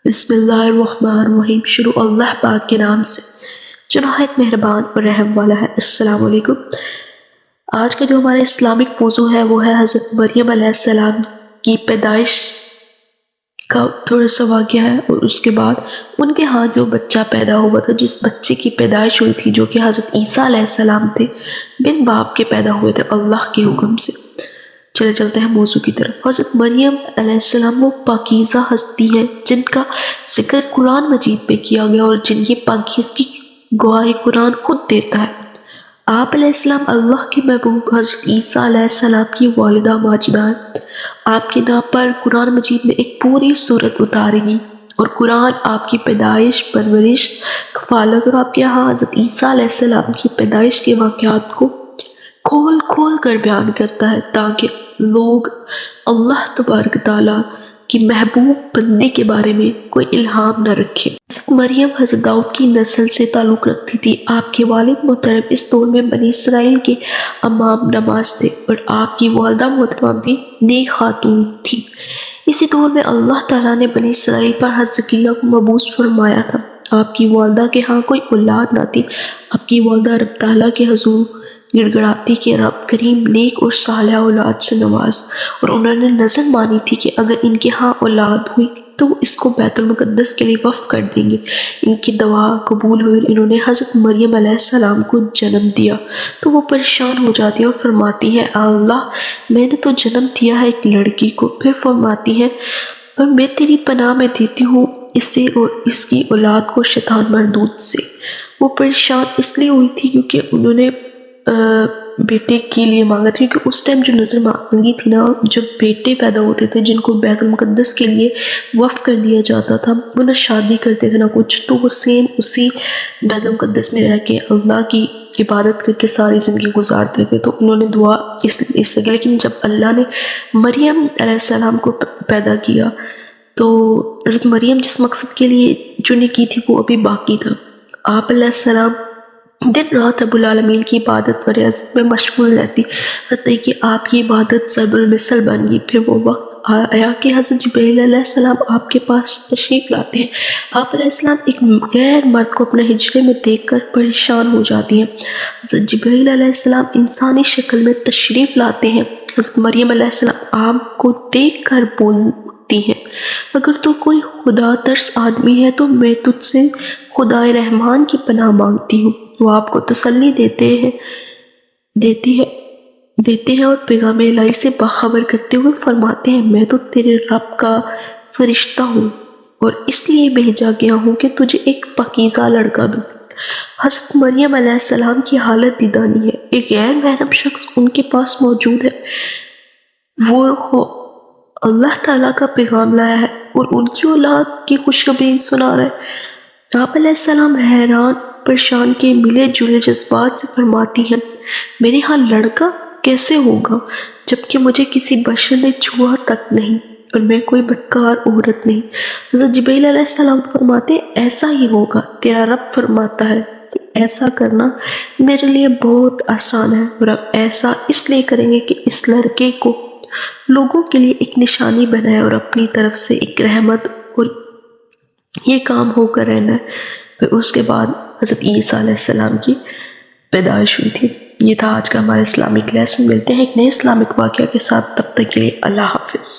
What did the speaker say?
بسم اللہ الرحمن الرحیم۔ شروع اللہ پاک کے نام سے جو نہایت مہربان اور رحم والا ہے۔ السلام علیکم۔ آج کا جو ہمارا اسلامک موضوع ہے وہ ہے حضرت مریم علیہ السلام کی پیدائش کا تھوڑا سا واقعہ ہے، اور اس کے بعد ان کے ہاں جو بچہ پیدا ہوا تھا، جس بچے کی پیدائش ہوئی تھی جو کہ حضرت عیسیٰ علیہ السلام تھے، بن باپ کے پیدا ہوئے تھے اللہ کے حکم سے۔ چلے چلتے ہیں موضوع کی طرف۔ حضرت مریم علیہ السلام وہ پاکیزہ ہستی ہیں جن کا ذکر قرآن مجید میں کیا گیا اور جن کی پاکیزگی گواہی قرآن خود دیتا ہے۔ آپ علیہ السلام اللہ کے محبوب حضرت عیسیٰ علیہ السلام کی والدہ ماجدہ ہیں۔ آپ کے نام پر قرآن مجید میں ایک پوری سورت اتاری گئی، اور قرآن آپ کی پیدائش، پرورش، کفالت اور آپ کے یہاں حضرت عیسیٰ علیہ السلام کی پیدائش کے واقعات کو کھول کھول کر بیان کرتا ہے، تاکہ لوگ اللہ تبارک تعالیٰ کی محبوب بندی کے بارے میں کوئی الہام نہ رکھے۔ حضرت مریم حضرت داؤد کی نسل سے تعلق رکھتی تھی۔ آپ کے والد محترم اس دور میں بنی اسرائیل کے امام نماز تھے، اور آپ کی والدہ محترمہ بھی نیک خاتون تھی۔ اسی دور میں اللہ تعالیٰ نے بنی اسرائیل پر حضرت زکریا کو مبعوث فرمایا تھا۔ آپ کی والدہ کے ہاں کوئی اولاد نہ تھی۔ آپ کی والدہ رب تعالیٰ کے حضور گڑ گڑاتی کہ رب کریم نیک اور صالحہ اولاد سے نواز، اور انہوں نے نظر مانی تھی کہ اگر ان کے ہاں اولاد ہوئی تو وہ اس کو بیت المقدس کے لیے وقف کر دیں گے۔ ان کی دعا قبول ہوئی اور انہوں نے حضرت مریم علیہ السلام کو جنم دیا، تو وہ پریشان ہو جاتی ہیں اور فرماتی ہیں، اللہ میں نے تو جنم دیا ہے ایک لڑکی کو۔ پھر فرماتی ہیں، اور میں تیری پناہ میں دیتی ہوں اسے اور اس کی اولاد کو شیطان مردود سے۔ وہ پریشان اس لیے ہوئی تھی کیونکہ انہوں نے بیٹے کے لیے مانگا تھا، کیونکہ اس ٹائم جو نظر مانگی تھی نا، جب بیٹے پیدا ہوتے تھے جن کو بیت المقدس کے لیے وقف کر دیا جاتا تھا، وہ نہ شادی کرتے تھے نہ کچھ، تو وہ سیم اسی بیت المقدس میں رہ کے اللہ کی عبادت کر کے ساری زندگی گزارتے تھے۔ تو انہوں نے دعا اس سے کی، لیکن جب اللہ نے مریم علیہ السلام کو پیدا کیا تو حضرت مریم جس مقصد کے لیے چنی کی تھی وہ ابھی باقی تھا۔ آپ علیہ السلام دن رات رب العالمین کی عبادت و ریاضت میں مشغول رہتی، حتیٰ کہ آپ کی عبادت ضرب المثل بن گئی۔ پھر وہ وقت آیا کہ حضرت جبرائیل علیہ السلام آپ کے پاس تشریف لاتے ہیں۔ آپ علیہ السلام ایک غیر مرد کو اپنے حجرے میں دیکھ کر پریشان ہو جاتی ہیں۔ حضرت جبرائیل علیہ السلام انسانی شکل میں تشریف لاتے ہیں۔ حضرت مریم علیہ السلام آپ کو دیکھ کر بولتی ہیں، اگر تو کوئی خدا ترس آدمی ہے تو میں تجھ سے خدا رحمان کی پناہ مانگتی ہوں۔ وہ آپ کو تسلی دیتے ہیں اور پیغام الہی سے باخبر کرتے ہوئے فرماتے ہیں، میں تو تیرے رب کا فرشتہ ہوں اور اس لیے بھیجا گیا ہوں کہ تجھے ایک پاکیزہ لڑکا دوں۔ حضرت مریم علیہ السلام کی حالت دیدانی ہے، ایک غیر محرم شخص ان کے پاس موجود ہے، وہ اللہ تعالیٰ کا پیغام لایا ہے اور ان کی اولاد کی خوشخبری سنا رہا ہے۔ آپ علیہ السلام حیران پریشان کے ملے جلے جذبات سے فرماتی ہیں، میرے ہاں لڑکا کیسے ہوگا جبکہ مجھے کسی بشر نے چھوا تک نہیں اور میں کوئی بدکار عورت نہیں۔ حضرت جبرائیل علیہ السلام فرماتے ہیں، ایسا ہی ہوگا، تیرا رب فرماتا ہے ایسا کرنا میرے لیے بہت آسان ہے، اور اب ایسا اس لیے کریں گے کہ اس لڑکے کو لوگوں کے لیے ایک نشانی بنائے اور اپنی طرف سے ایک رحمت، اور یہ کام ہو کر رہنا ہے۔ پھر اس کے بعد حضرت عیسیٰ علیہ السلام کی پیدائش ہوئی تھی۔ یہ تھا آج کا ہمارا اسلامک لیسن۔ ملتے ہیں ایک نئے اسلامک واقعہ کے ساتھ، تب تک کے لیے اللہ حافظ۔